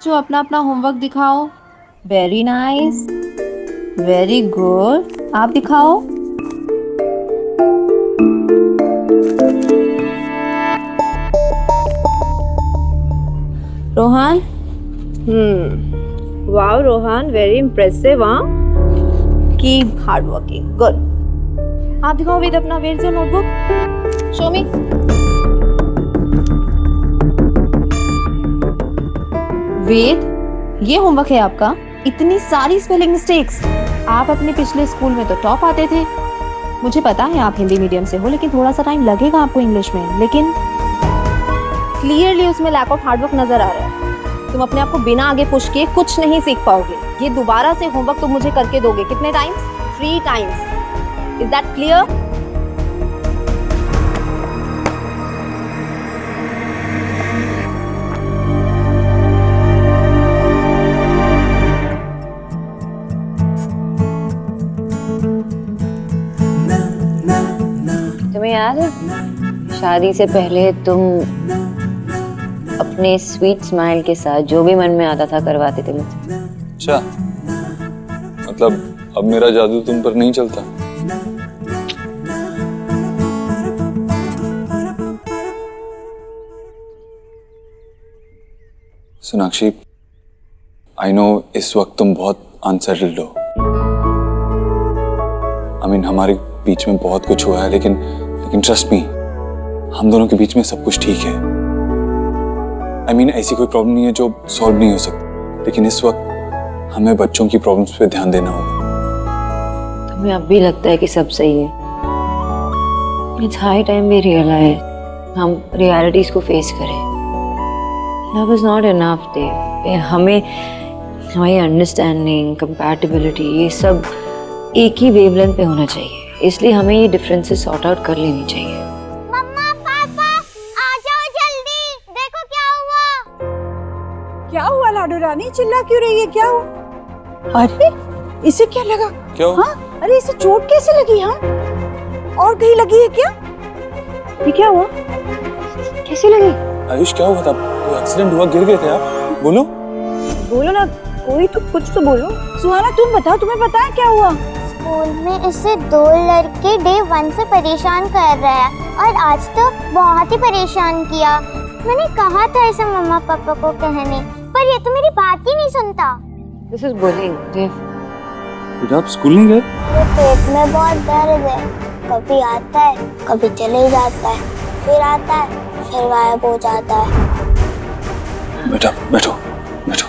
जो अपना अपना होमवर्क दिखाओ। Very nice, very good. आप दिखाओ। Rohan. Wow Rohan, very impressive. हाँ, कीप हार्ड वर्किंग। गुड। आप दिखाओ वेद अपना। Where is your notebook? Show me. Ved, ये होमवर्क है आपका? इतनी सारी स्पेलिंग मिस्टेक्स। आप अपने पिछले स्कूल में तो टॉप आते थे। मुझे पता है आप हिंदी मीडियम से हो, लेकिन थोड़ा सा टाइम लगेगा आपको इंग्लिश में। लेकिन क्लियरली उसमें लैक ऑफ हार्डवर्क नजर आ रहा है। तुम अपने आप को बिना आगे पुश किए कुछ नहीं सीख पाओगे। ये दोबारा से होमवर्क तुम मुझे करके दोगे। कितने times? 3 times. Is that clear? तुम्हें याद है शादी से पहले तुम अपने स्वीट स्माइल के साथ जो भी मन में आता था करवाते थे मुझसे? अच्छा, मतलब अब मेरा जादू तुम पर नहीं चलता? सोनाक्षी, आई नो इस वक्त तुम बहुत अनसेटल्ड हो। हमारे बीच में बहुत कुछ हुआ है, लेकिन ट्रस्ट मी, हम दोनों के बीच में सब कुछ ठीक है। ऐसी कोई प्रॉब्लम नहीं है जो सॉल्व नहीं हो सकती, लेकिन इस वक्त हमें बच्चों की प्रॉब्लम्स पे ध्यान देना होगा। तुम्हें अब भी लगता है कि सब सही है? It's high time we realise, हम रियलिटीज को फेस करें। Love is not enough Dev. हमें हमारी अंडरस्टैंडिंग, कंपैटिबिलिटी, ये सब एक ही वेवलेंथ पे होना चाहिए। इसलिए हमें ये डिफरेंसेस सॉर्ट आउट कर लेनी चाहिए। मम्मा पापा आ जाओ जल्दी, देखो क्या हुआ। क्या हुआ लाडू रानी? चिल्ला क्यों रही है? क्या हुआ? अरे इसे क्या लगा? क्या हुआ? हाँ, अरे इसे चोट कैसे लगी? हाँ, और कहीं लगी है क्या? ये क्या हुआ? कैसे लगी? आयुष, क्या हुआ था? कोई एक्सीडेंट हुआ? गिर गए थे आप? बोलो बोलो ना, कोई तो कुछ तो बोलो। सुहाना तुम बताओ, तुम्हें पता है क्या हुआ? स्कूल में इससे 2 लड़के डे 1 से परेशान कर रहे हैं और आज तो बहुत ही परेशान किया। मैंने कहा था इसे मम्मा पापा को कहने, पर ये तो मेरी बात ही नहीं सुनता। दिस इज बुलिंग देव। बेटा, आप स्कूल नहीं गए? मेरे पेट में बहुत दर्द है। कभी आता है, कभी चले जाता है, फिर आता है, फिर गायब हो जाता है। बेटा बैठो बैठो।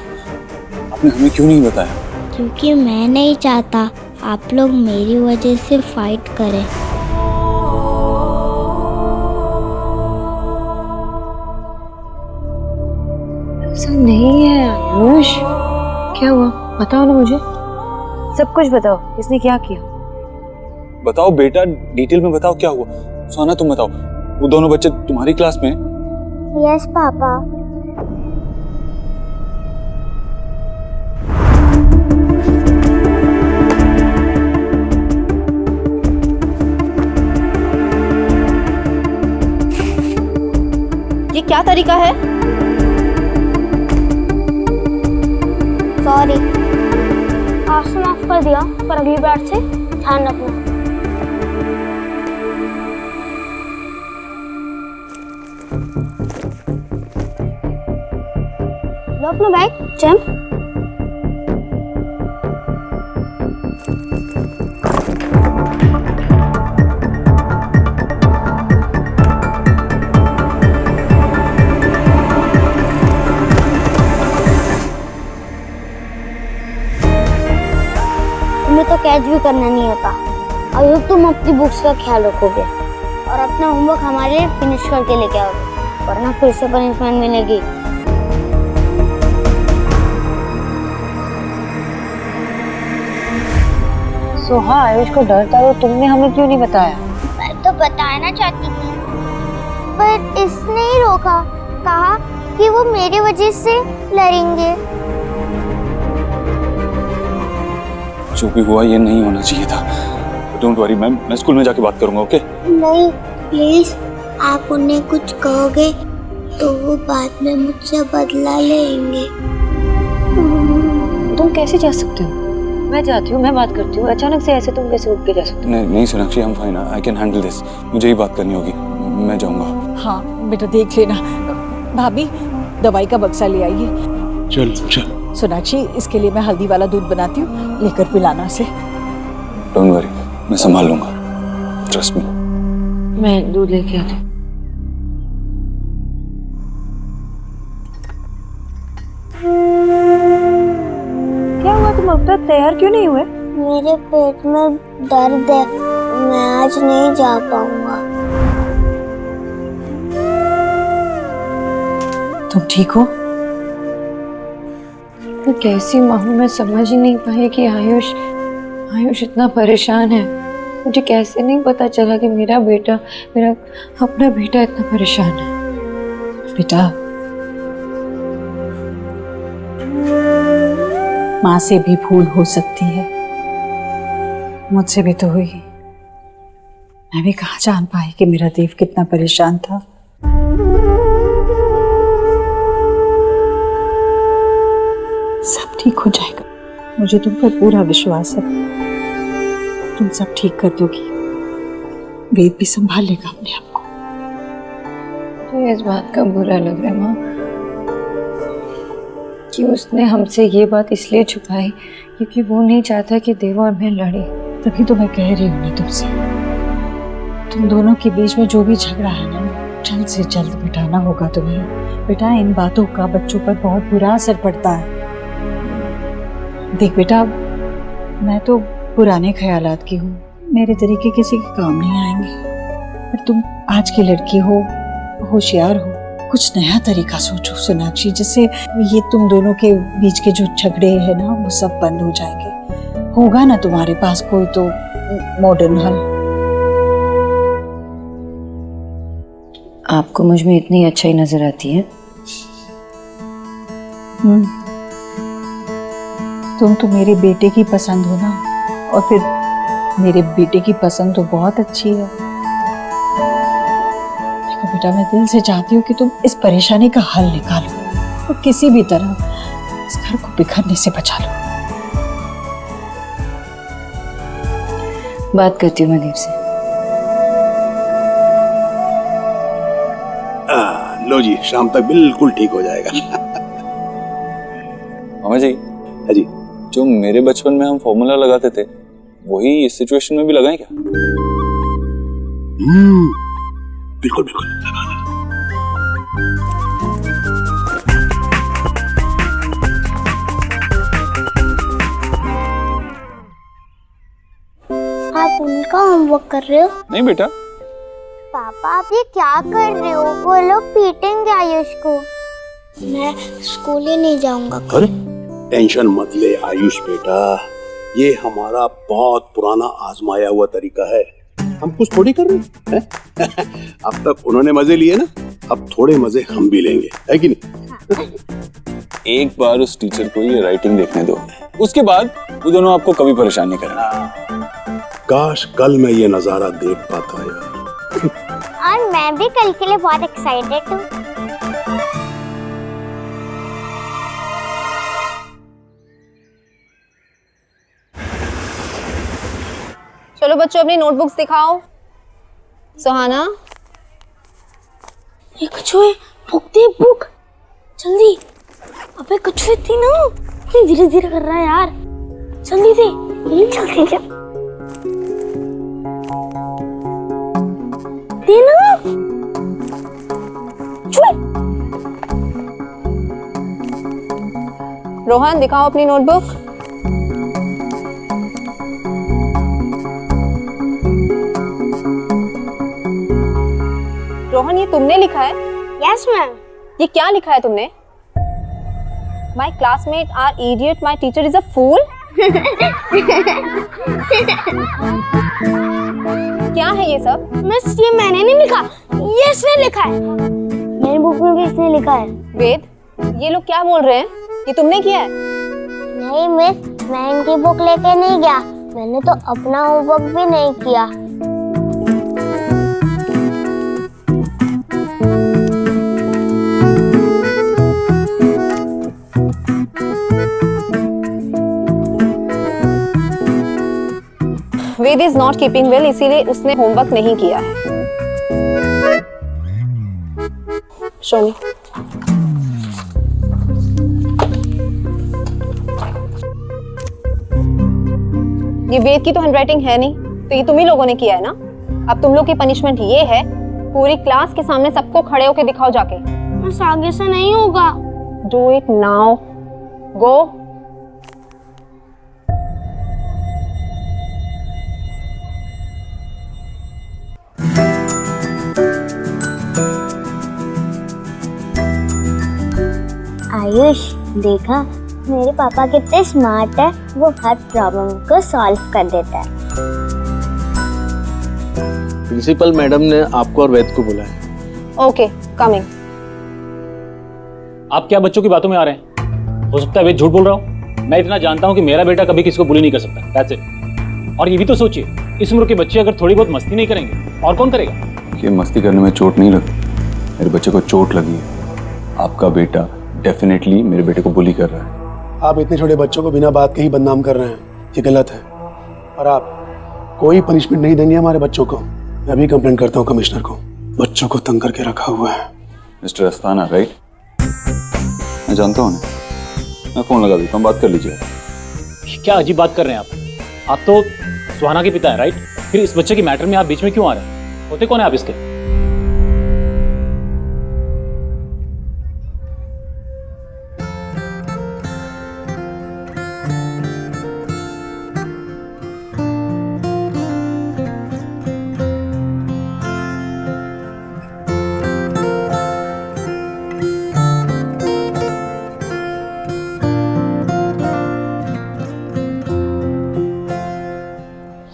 आपने हमें क्यों नहीं बताया? क्योंकि मैं नहीं चाहता आप लोग मेरी वजह से फाइट करें। ऐसा नहीं है आयुष। क्या हुआ बताओ ना मुझे, सब कुछ बताओ। किसने क्या किया? बताओ बेटा, डिटेल में बताओ क्या हुआ। सोना तुम बताओ, वो दोनों बच्चे तुम्हारी क्लास में? Yes papa. ये क्या तरीका है? सॉरी, आज तो माफ कर दिया, पर अगली बार से ध्यान रखना। लो अपना बैग, जंप। तुम्हें तो कैच भी करना नहीं होता। अभी तुम अपनी बुक्स का ख्याल रखोगे और अपना होमवर्क हमारे लिए फिनिश करके लेके आओगे, वरना फिर से पनिशमेंट मिलेगी। सोहा, आयुष को डर था तो तुमने हमें क्यों नहीं बताया? मैं तो बताना चाहती थी, पर इसने ही रोका। कहा कि वो मेरी वजह से लड़ेंगे। जो भी हुआ ये नहीं होना चाहिए था। डोंट वरी मैम, मैं स्कूल में जाके बात करूंगा। ओके? नहीं प्लीज, आप उन्हें कुछ कहोगे तो वो बाद में मुझसे बदला लेंगे। कैसे जा सकते हो? मैं जाती हूँ, मैं बात करती हूँ, अचानक से ऐसे तुम कैसे उठ के जा सकते हो? नहीं नहीं सोनाक्षी, हम fine, I can handle this. मुझे ही बात करनी होगी, मैं जाऊंगा। हाँ बेटा देख लेना। भाभी दवाई का बक्सा ले आइए। चल चल। सोनाक्षी इसके लिए मैं हल्दी वाला दूध बनाती हूँ, लेकर पिलाना से। डोंट वरी, मैं संभाल लूंगा, ट्रस्ट मी। मैं दूध लेके आती हूँ। क्या हुआ, तुम अब तक तैयार क्यों नहीं हुए? मेरे पेट में दर्द है, मैं आज नहीं जा पाऊंगा। तुम ठीक हो? मैं कैसी माँ हूँ, मैं समझ ही नहीं पाई कि आयुष इतना परेशान है। मुझे कैसे नहीं पता चला कि मेरा अपना बेटा इतना परेशान है। बेटा माँ से भी भूल हो सकती है, मुझसे भी तो हुई। मैं भी कहाँ जान पाई कि मेरा देव कितना परेशान था। सब ठीक हो जाएगा, मुझे तुम पर पूरा विश्वास है। तुम सब ठीक कर दोगी, वेद भी संभाल लेगा अपने आप को। मुझे इस बात का बुरा लग रहा है माँ कि उसने हमसे ये बात इसलिए छुपाई क्योंकि वो नहीं चाहता कि देव और मैं लड़े। तभी तो मैं कह रही हूँ ना तुमसे, तुम दोनों के बीच में जो भी झगड़ा है ना, जल्द से जल्द मिटाना होगा तुम्हें। बेटा इन बातों का बच्चों पर बहुत बुरा असर पड़ता है। देख बेटा, मैं तो पुराने ख्यालात की हूँ, मेरे तरीके किसी के काम नहीं आएंगे। पर तुम आज की लड़की हो, होशियार हो, कुछ नया तरीका सोचो सोनाक्षी, जिससे ये तुम दोनों के बीच के जो झगड़े हैं ना वो सब बंद हो जाएंगे। होगा ना तुम्हारे पास कोई तो मॉडर्न हल? आपको मुझ में इतनी अच्छाई नजर आती है? तुम तो मेरे बेटे की पसंद हो ना, और फिर मेरे बेटे की पसंद तो बहुत अच्छी है। देखो बेटा, मैं दिल से चाहती हूँ कि तुम इस परेशानी का हल निकालो और किसी भी तरह इस घर को बिखरने से बचा लो। बात करती हूँ मैं देव से। लो जी, शाम तक बिल्कुल ठीक हो जाएगा। मामा जी, हाँ जी। जो मेरे बचपन में हम फॉर्मूला लगाते थे वही इस सिचुएशन में भी लगाएं क्या? बिल्कुल बिल्कुल लगाना। आप उनका होमवर्क कर रहे हो? नहीं बेटा। पापा आप ये क्या कर रहे हो? वो लोग पीटेंगे आयुष को। मैं स्कूल ही नहीं जाऊंगा। अरे टेंशन मत ले आयुष बेटा, ये हमारा बहुत पुराना आजमाया हुआ तरीका है। हम कुछ थोड़ी कर रहे हैं। अब तक उन्होंने मजे लिए ना, अब थोड़े मजे हम भी लेंगे, है कि नहीं? एक बार उस टीचर को ये राइटिंग देखने दो, उसके बाद वो दोनों आपको कभी परेशान नहीं करेंगे। काश कल मैं ये नजारा देख पाता यार। और मैं भी कल के लिए बहुत एक्साइटेड हूँ। चलो बच्चों अपनी नोटबुक्स दिखाओ। सुहाना, ये कछुए, बुक दे बुक, जल्दी। अबे कछुए थी ना, इतनी धीरे धीरे कर रहा है यार, जल्दी दे, जल्दी दे। देना। चुप। रोहन दिखाओ अपनी नोटबुक। रोहन ये तुमने लिखा है? Yes ma'am. ये क्या लिखा है तुमने? My classmate are idiot, my teacher is a fool. क्या है ये सब? मिस ये मैंने नहीं लिखा, ये इसने लिखा है। मेरी बुक में भी इसने लिखा है। वेद, ये लोग क्या बोल रहे हैं? ये तुमने किया है? नहीं मिस, मैं इनकी बुक लेके नहीं गया, मैंने तो अपना होमवर्क भी नहीं किया। वेद इज नॉट कीपिंग वेल, इसीलिए उसने होमवर्क नहीं किया है। शो मी। ये वेद की तो हैंडराइटिंग है नहीं, तो ये तुम ही लोगों ने किया है ना। अब तुम लोग की पनिशमेंट ये है, पूरी क्लास के सामने सबको खड़े होके दिखाओ जाके। बस आगे से नहीं होगा। डू इट नाउ, गो। आयुष, देखा मेरे पापा कितने स्मार्ट है, वो हर प्रॉब्लम को सॉल्व कर देता है। प्रिंसिपल मैडम ने आपको और वैद को बुलाया। Okay, coming. आप क्या बच्चों की बातों में आ रहे हैं? हो सकता है वेद झूठ बोल रहा हूँ। मैं इतना जानता हूँ कि मेरा बेटा कभी किसी को बुली नहीं कर सकता। That's it. और ये भी तो सोचिए, इस उम्र के बच्चे अगर थोड़ी बहुत मस्ती नहीं करेंगे और कौन करेगा? ये मस्ती करने में चोट नहीं लगी, मेरे बच्चे को चोट लगी है। आपका बेटा डेफिनेटली मेरे बेटे को बुली कर रहा है। आप इतने छोटे बच्चों को बिना बात के ही बदनाम कर रहे हैं, ये गलत है। और आप कोई पनिशमेंट नहीं देंगे हमारे बच्चों को। मैं अभी कंप्लेंट करता हूँ कमिश्नर को, बच्चों को तंग करके रखा हुआ है। Mister Asthana, right? मैं जानता हूँ ना, मैं फोन लगा देता हूँ, बात कर लीजिए। क्या अजीब बात कर रहे हैं आप? आप तो सुहाना के पिता हैं, राइट? फिर इस बच्चे के मैटर में आप बीच में क्यों आ रहे हैं? होते कौन है आप इसके?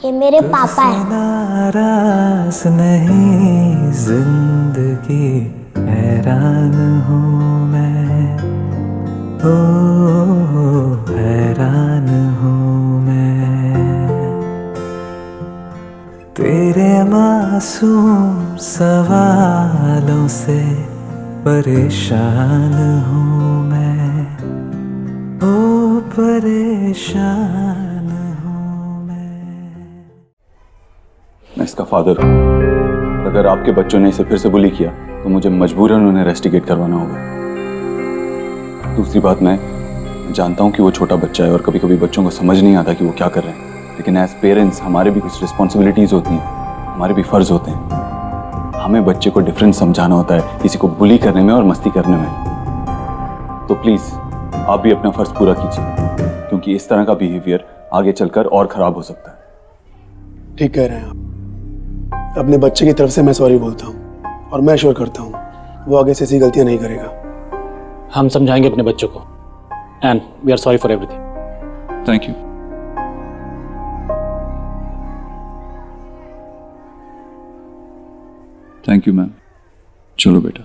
ये मेरे पापा हैं। नाराज नहीं जिंदगी, हैरान हूँ मैं, ओ हैरान हूँ मैं, तेरे मासूम सवालों से परेशान हूँ मैं, ओ परेशान। मैं इसका फादर हूँ। अगर आपके बच्चों ने इसे फिर से बुली किया तो मुझे मजबूरन उन्हें रेस्टिकेट करवाना होगा। दूसरी बात, मैं जानता हूँ कि वो छोटा बच्चा है और कभी कभी बच्चों को समझ नहीं आता कि वो क्या कर रहे हैं, लेकिन एज पेरेंट्स हमारे भी कुछ रिस्पॉन्सिबिलिटीज होती हैं, हमारे भी फर्ज होते हैं। हमें बच्चे को डिफरेंस समझाना होता है, किसी को बुली करने में और मस्ती करने में। तो प्लीज आप भी अपना फर्ज पूरा कीजिए, क्योंकि इस तरह का बिहेवियर आगे चलकर और खराब हो सकता है। ठीक कह रहे हैं आप। अपने बच्चे की तरफ से मैं सॉरी बोलता हूँ और मैं श्योर करता हूँ वो आगे से ऐसी गलतियां नहीं करेगा। हम समझाएंगे अपने बच्चों को, and we are sorry for everything. Thank you. Thank you ma'am. चलो बेटा,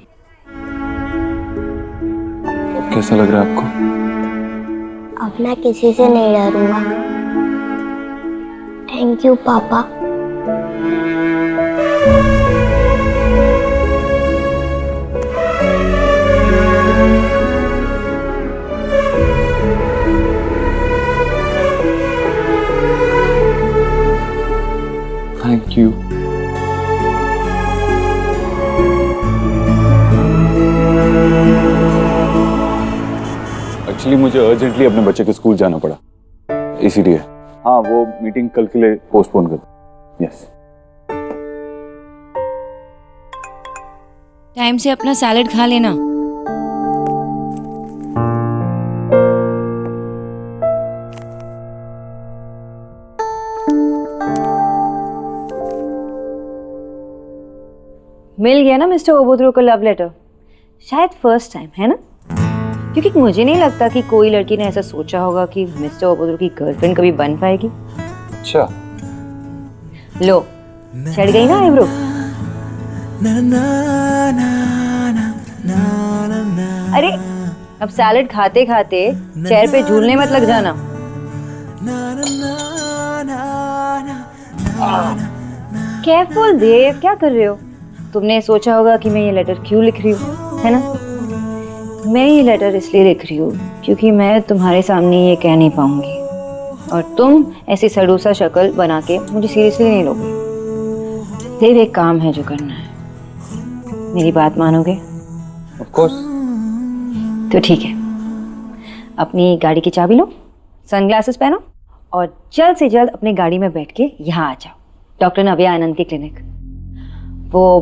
कैसा लग रहा है आपको? अब मैं किसी से नहीं डरूंगा। थैंक यू पापा। Thank you. एक्चुअली मुझे अर्जेंटली अपने बच्चे के स्कूल जाना पड़ा, इसीलिए। हाँ, वो मीटिंग कल के लिए पोस्टपोन कर दो। यस। टाइम से अपना सैलेड खा लेना। मिल गया ना मिस्टर ओबोद्रो को लव लेटर? शायद फर्स्ट टाइम, है ना? क्योंकि मुझे नहीं लगता कि कोई लड़की ने ऐसा सोचा होगा कि मिस्टर ओबोद्रो की गर्लफ्रेंड कभी बन पाएगी। अच्छा, लो, चढ़ गई ना आईब्रो? अरे अब सैलेड खाते खाते चेयर पे झूलने मत लग जाना। केयरफुल देव, क्या कर रहे हो? तुमने सोचा होगा कि मैं ये लेटर क्यों लिख रही हूँ, है ना? मैं ये लेटर इसलिए लिख रही हूँ क्योंकि मैं तुम्हारे सामने ये कह नहीं पाऊंगी और तुम ऐसी सड़ूसा शक्ल बना के मुझे सीरियसली नहीं लोगे। देव, एक काम है जो करना है, मेरी बात मानोगे? Of course. तो ठीक है, अपनी गाड़ी की चाबी लो, सनग्लासेस पहनो और जल्द से जल्द अपनी गाड़ी में बैठ के यहाँ आ जाओ, डॉक्टर नव्या आनंद की क्लिनिक। वो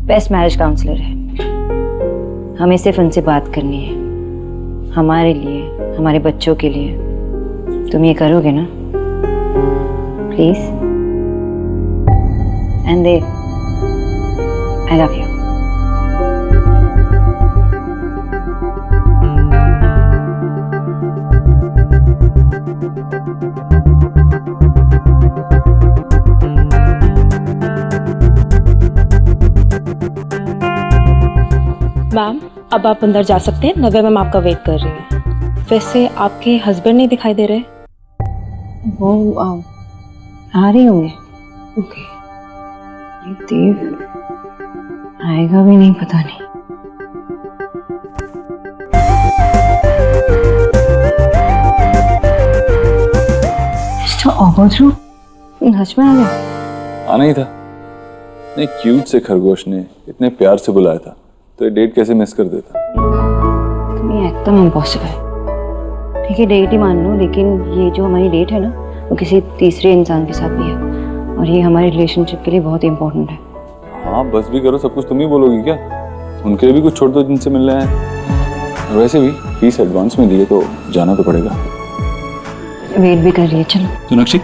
बेस्ट मैरिज काउंसलर है, हमें सिर्फ उनसे बात करनी है, हमारे लिए, हमारे बच्चों के लिए। तुम ये करोगे ना please? And they, I love you. Ma'am, अब आप अंदर जा सकते हैं, नव्या मैम आपका वेट कर रही है। वैसे आपके हस्बैंड नहीं दिखाई दे रहे? वो आ रही होंगे। ओके। ये देव आएगा भी नहीं, पता नहीं। अभद्र, हज में आ गया। आना ही था। इतने क्यूट से खरगोश ने इतने प्यार से बुलाया था, तो ये डेट कैसे मिस कर देता? ये एकदम इम्पॉसिबल। ठीक है, डेट ही मान लो, लेकिन ये जो हमारी डेट है ना, वो किसी तीसरे इंसान के साथ भी है, और ये हमारे रिलेशनशिप के लिए बहुत इम्पोर्टेंट है। हाँ, बस भी करो, सब कुछ तुम ही बोलोगी क्या? उनके लिए भी कुछ छोड़ दो जिनसे मिलना है। और वैसे भी फीस एडवांस में दिए तो जाना तो पड़ेगा। वेट भी कर रही है, चलो। सोनाक्षी,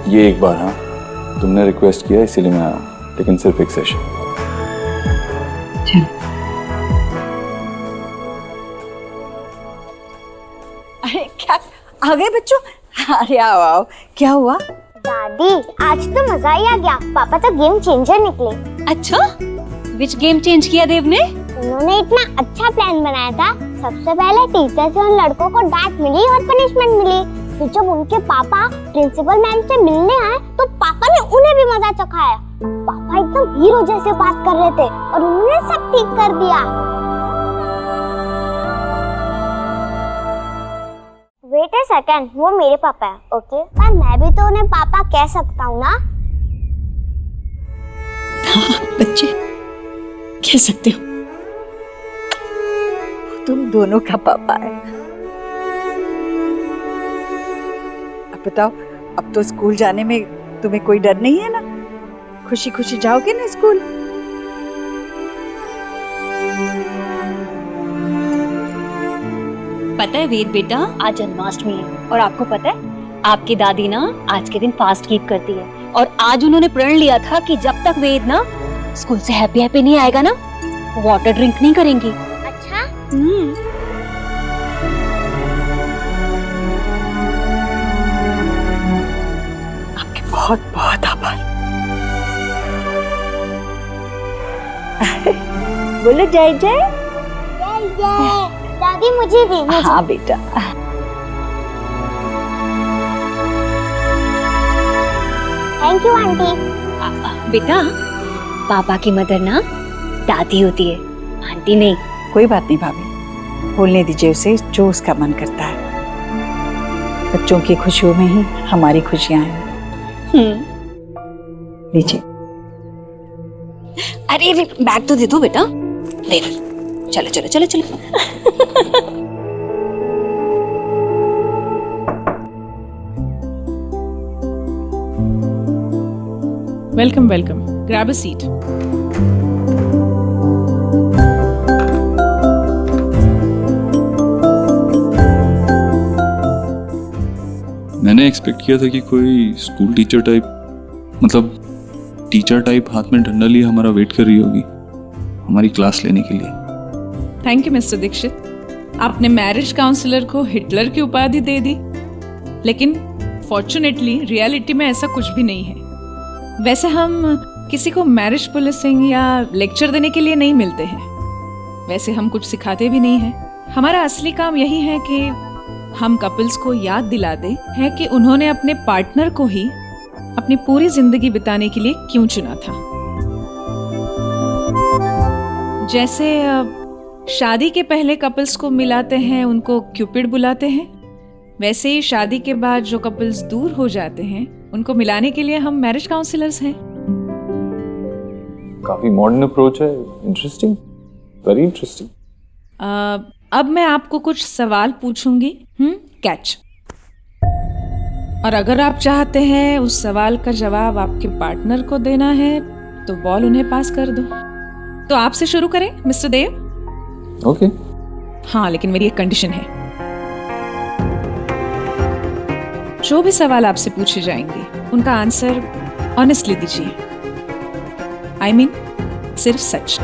ये एक बार, हाँ, तुमने रिक्वेस्ट किया इसीलिए मैं आया हूँ, लेकिन सिर्फ एक सेशन। चलो। अरे क्या आ गए बच्चों? अरे आओ आओ, क्या हुआ? दादी, आज तो मजा ही आ गया। पापा तो गेम चेंजर निकले। अच्छा, विच गेम चेंज किया देव ने? उन्होंने इतना अच्छा प्लान बनाया था। सबसे पहले टीचर से उन लड़कों को डांट मिली और पनिशमेंट मिली। फिर जब उनके पापा प्रिंसिपल मैम से मिलने आए तो पापा ने उन्हें भी मजा चखाया। पापा एकदम हीरो जैसे बात कर रहे थे और उन्होंने सब ठीक कर दिया। वेट अ सेकंड, वो मेरे पापा है, ओके? पर मैं भी तो उन्हें पापा कह सकता हूँ ना? हाँ बच्चे, कह सकते हो। तुम दोनों का पापा है। अब बताओ, अब तो स्कूल जाने में तुम्हें कोई डर नहीं है ना? खुशी खुशी जाओगे ना स्कूल? पता है वेद बेटा, आज जन्माष्टमी है और आपको पता है आपकी दादी ना आज के दिन फास्ट कीप करती है, और आज उन्होंने प्रण लिया था कि जब तक वेद ना स्कूल से हैप्पी हैप्पी नहीं आएगा ना, वाटर ड्रिंक नहीं करेंगी। अच्छा? आपके बहुत बहुत आभार। बोलो जय जय। जय जय। दादी मुझे भी, मुझे। हाँ बेटा। Thank you aunty. बेटा, पापा की मदर ना दादी होती है, आंटी नहीं। कोई बात नहीं भाभी, बोलने दीजिए उसे जो उसका मन करता है। बच्चों की खुशियों में ही हमारी खुशियां हैं। लीजिए। अरे बैग तो दे दो बेटा, दे दो। चलो चलो चलो चलो। Welcome, welcome. Grab a seat. मैंने एक्सपेक्ट किया था कि कोई स्कूल टीचर टाइप, मतलब टीचर टाइप हाथ में डंडा लिए हमारा वेट कर रही होगी हमारी क्लास लेने के लिए। Thank you mister Dikshit. आपने मैरिज काउंसलर को हिटलर की उपाधि दे दी, लेकिन फॉर्चुनेटली रियलिटी में ऐसा कुछ भी नहीं है। वैसे हम किसी को मैरिज पुलिसिंग या लेक्चर देने के लिए नहीं मिलते हैं। वैसे हम कुछ सिखाते भी नहीं हैं। हमारा असली काम यही है कि हम कपल्स को याद दिला दें है कि उन्होंने अपने पार्टनर को ही अपनी पूरी जिंदगी बिताने के लिए क्यों चुना था। जैसे शादी के पहले कपल्स को मिलाते हैं, उनको क्यूपिड बुलाते हैं, वैसे ही शादी के बाद जो कपल्स दूर हो जाते हैं उनको मिलाने के लिए हम मैरिज काउंसलर्स हैं। काफी मॉडर्न अप्रोच है, इंटरेस्टिंग, वेरी इंटरेस्टिंग। अब मैं आपको कुछ सवाल पूछूंगी, कैच। और अगर आप चाहते हैं उस सवाल का जवाब आपके पार्टनर को देना है तो बॉल उन्हें पास कर दो। तो आपसे शुरू करें मिस्टर देव? ओके। हाँ, लेकिन मेरी एक कंडीशन है। जो भी सवाल आपसे पूछे जाएंगे उनका आंसर ऑनेस्टली दीजिए। I mean, सिर्फ सच।